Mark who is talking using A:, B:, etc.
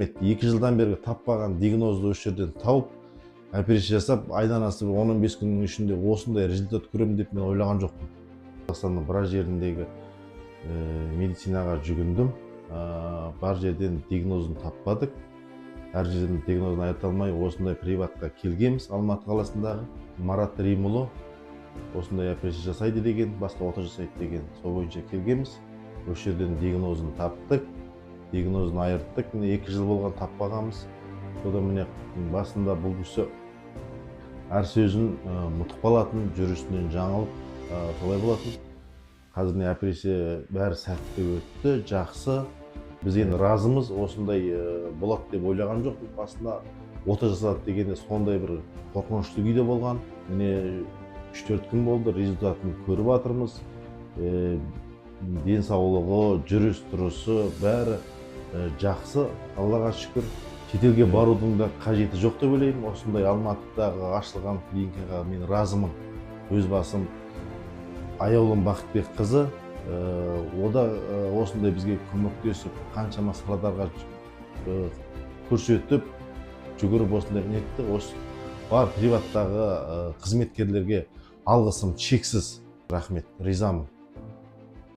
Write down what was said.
A: 2 жылдан бері таппаған диагнозды осы жерден тауып, операция жасап, айдан асып 10-15 күннің ішінде осындай результат көремін деп мен ойлаған жоқпын. Қазақстанның біраз жеріндегі медицинаға жүгіндім. Бар жерден диагнозын таппадық. Әр жерден диагнозын айта алмай, осындай приватқа келгенбіз. Алматы қаласындағы Марат Римұлы осындай операция жасайды деген, басқа ота жасайды деген, сол бойынша келгенбіз. Осы жерден диагнозын таптық. Диагнозын айырттық. Міне 2 жыл болған таппағанбыз. Содан міне басында бұл кісі әр сөзін мұтып қалатын, жүрісінен жаңылып, солай болатын. Қазір міне операция бәрі сәтті өтті, жақсы. Біз енді разымыз, осындай болады деп ойлаған жоқпыз. Басында ота жасады дегенде сондай бір қорқынышты күйде болған. Міне 3-4 күн болды, результатын көріп жатырмыз. Денсаулығы, жүріс-тұрысы бәрі жақсы, Аллаға шүкір. Шетелге барудың да қажеті жоқ деп ойлаймын. Осындай Алматыдағы ашылған клиникаға мен разымын. Өз басым аяулым Бақытбек қызы, ода осындай бізге көмектесіп, қаншама саладарға көрсетіп, жүгіріп осындай нетті. Осы бар приваттағы қызметкерлерге алғысым шексіз. Рахмет, ризамын.